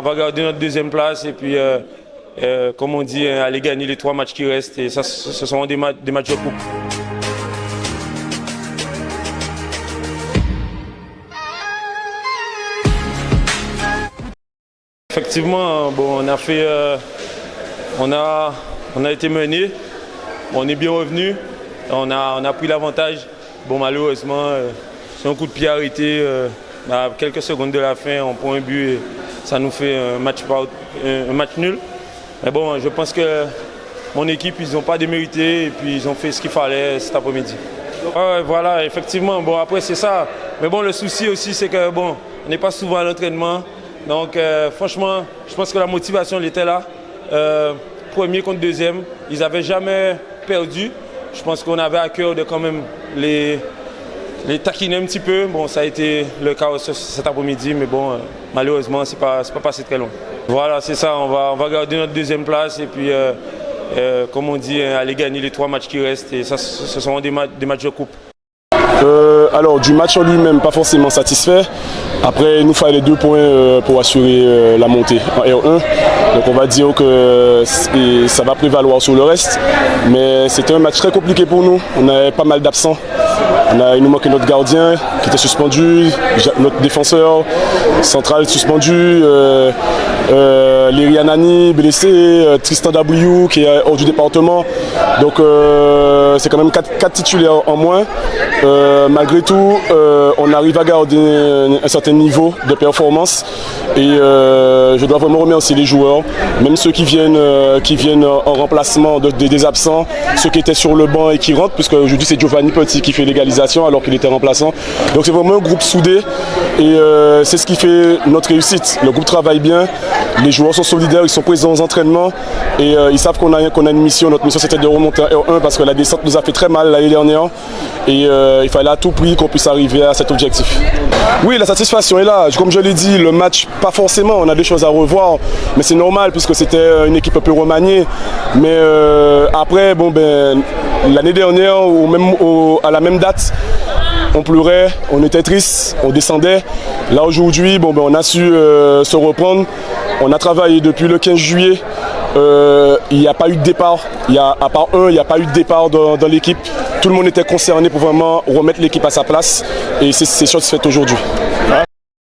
va garder notre deuxième place et puis, comme on dit, aller gagner les 3 matchs qui restent. Et ça, ce seront des matchs de coupe. Effectivement, bon, on a été mené, on est bien revenu, on a pris l'avantage. Bon, malheureusement, c'est un coup de pied arrêté. À quelques secondes de la fin, on prend un but et ça nous fait un match nul. Mais bon, je pense que mon équipe, ils n'ont pas démérité et puis ils ont fait ce qu'il fallait cet après-midi. Ouais, voilà, effectivement. Bon, après, c'est ça. Mais bon, le souci aussi, c'est que bon, on n'est pas souvent à l'entraînement. Donc, franchement, je pense que la motivation, elle était là. Premier contre deuxième, ils n'avaient jamais perdu. Je pense qu'on avait à cœur de quand même les taquiner un petit peu. Bon, ça a été le cas cet après-midi, mais bon, malheureusement, c'est pas passé très long. Voilà, c'est ça. On va garder notre deuxième place et puis, comme on dit, aller gagner les 3 matchs qui restent. Et ça, ce seront des matchs de coupe. Alors, du match en lui-même, pas forcément satisfait. Après, il nous fallait 2 points pour assurer la montée en R1. Donc, on va dire que ça va prévaloir sur le reste. Mais c'était un match très compliqué pour nous. On avait pas mal d'absents. Il nous manquait notre gardien qui était suspendu, notre défenseur central suspendu, Léry Anani blessé, Tristan W qui est hors du département. Donc c'est quand même 4 titulaires en moins. Malgré tout, on arrive à garder un certain niveau de performance et je dois vraiment remercier les joueurs, même ceux qui viennent en remplacement des absents, ceux qui étaient sur le banc et qui rentrent, puisque aujourd'hui c'est Giovanni Petit qui fait l'égalisation alors qu'il était remplaçant. Donc c'est vraiment un groupe soudé et c'est ce qui fait notre réussite. Le groupe travaille bien, les joueurs sont solidaires, ils sont présents aux entraînements et ils savent qu'on a une mission. Notre mission c'était de remonter à R1 parce que la descente nous a fait très mal l'année dernière et il fallait à tout prix qu'on puisse arriver à cet objectif. Oui, la satisfaction est là. Comme je l'ai dit, le match, pas forcément, on a des choses à revoir, mais c'est normal puisque c'était une équipe un peu remaniée. Mais après, bon, l'année dernière, à la même date, on pleurait, on était triste, on descendait. Là aujourd'hui, on a su se reprendre. On a travaillé depuis le 15 juillet. Il n'y a pas eu de départ. À part il n'y a pas eu de départ dans l'équipe. Tout le monde était concerné pour vraiment remettre l'équipe à sa place. Et c'est chose faite aujourd'hui.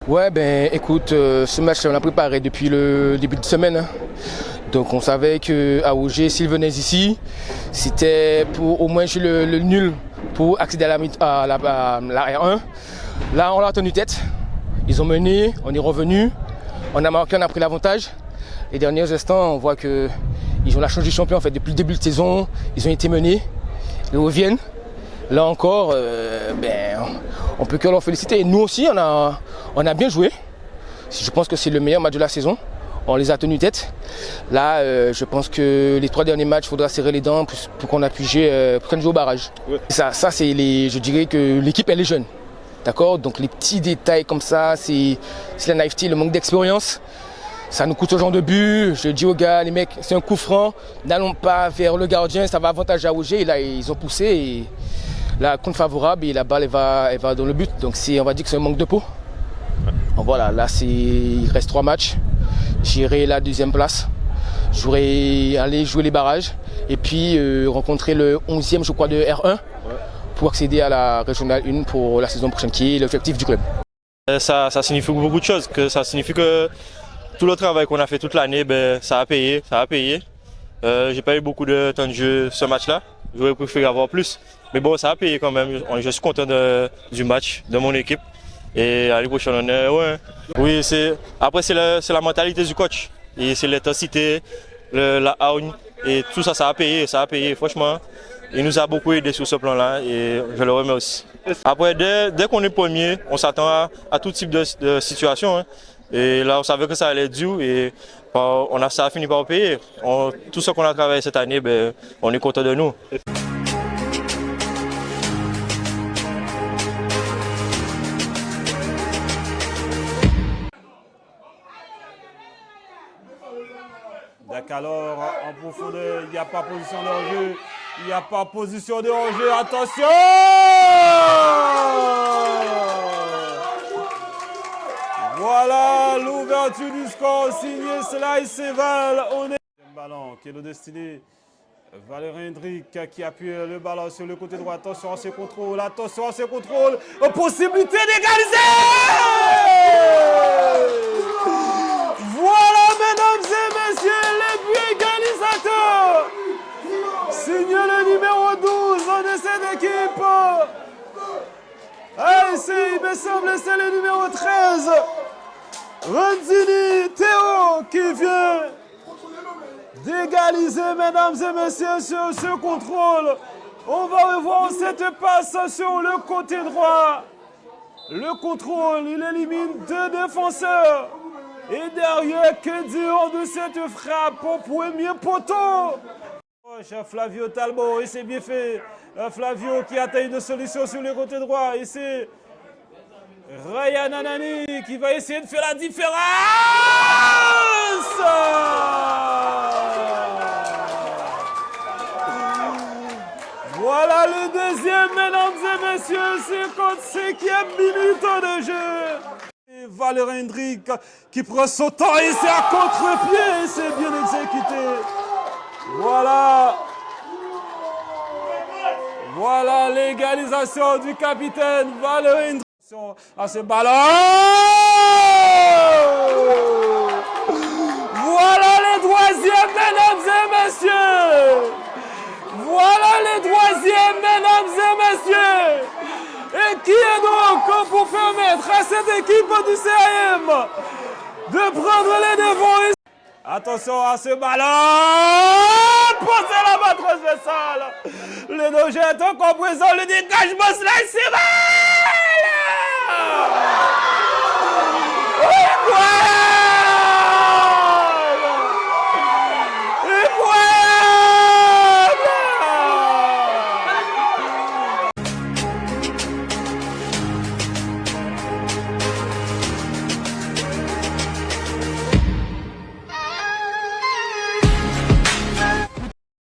Ouais, écoute, ce match on l'a préparé depuis le début de semaine. Hein. Donc on savait qu'à Auger, s'ils venaient ici, c'était pour au moins jouer le nul pour accéder à la R1. Là, on a tenu tête. Ils ont mené, on est revenu. On a marqué, on a pris l'avantage. Les derniers instants, on voit qu'ils ont la chance du champion en fait depuis le début de saison. Ils ont été menés, ils reviennent. Là encore, on peut que leur féliciter. Et nous aussi, on a bien joué. Je pense que c'est le meilleur match de la saison. On les a tenus tête. Là, je pense que les 3 derniers matchs, il faudra serrer les dents pour qu'on appuie pour qu'on joue au barrage. Ouais. Ça c'est je dirais que l'équipe elle est jeune. D'accord. Donc les petits détails comme ça, c'est la naïveté, le manque d'expérience. Ça nous coûte ce genre de but. Je dis aux gars, les mecs, c'est un coup franc. N'allons pas vers le gardien, ça va avantager à Auger. Et là, ils ont poussé. Et la compte favorable et la balle elle va dans le but. Donc on va dire que c'est un manque de peau. Donc voilà, là il reste 3 matchs. J'irai la 2e place. J'aurai aller jouer les barrages et puis rencontrer le 11e je crois de R1 pour accéder à la régionale 1 pour la saison prochaine qui est l'objectif du club. Ça signifie beaucoup de choses. Ça signifie que tout le travail qu'on a fait toute l'année, ça a payé. J'ai pas eu beaucoup de temps de jeu ce match-là. J'aurais préféré avoir plus. Mais bon, ça a payé quand même. Je suis content du match, de mon équipe. Et l'année prochaine, on est ouais. Oui, après c'est la mentalité du coach. Et c'est l'intensité, la hargne. Et tout ça, ça a payé. Franchement, il nous a beaucoup aidé sur ce plan-là et je le remercie. Après, dès qu'on est premier, on s'attend à tout type de situation. Hein. Et là, on savait que ça allait être dur et ça a fini par payer. Tout ce qu'on a travaillé cette année, on est content de nous. Alors, en profondeur, il n'y a pas position de hors-jeu. Il n'y a pas position de hors-jeu. Attention! Voilà l'ouverture du score signé Sly Seval. On est... Ballon qui est le destiné. Valérie Hendrick qui appuie le ballon sur le côté droit. Attention à ses contrôles. Attention à ses contrôles. Possibilité d'égaliser. Voilà, mesdames et messieurs, les buts égalisateurs. Signé le numéro 12 de cette équipe. Il me semble que c'est le numéro 13. Renzini Théo qui vient d'égaliser, mesdames et messieurs, sur ce contrôle. On va revoir cette passe sur le côté droit. Le contrôle, il élimine 2 défenseurs. Et derrière, que dire de cette frappe au premier poteau? Flavio Talbot, et c'est bien fait. Flavio qui atteint une solution sur le côté droit. Et c'est Ryan Anani qui va essayer de faire la différence. Voilà le deuxième, mesdames et messieurs, 55e minute de jeu. Et Valérie Hendrick qui prend son temps et c'est à contre-pied, c'est bien exécuté. Voilà. Voilà l'égalisation du capitaine Valérie Hendrick. À ce ballon. Voilà les troisièmes, mesdames et messieurs. Voilà les troisièmes, mesdames et messieurs. Et qui est donc pour permettre à cette équipe du CAM de prendre les devants? Attention à ce ballon. Posez la main transversale. Le danger est encore présent. Le dégagement, Sly Seval.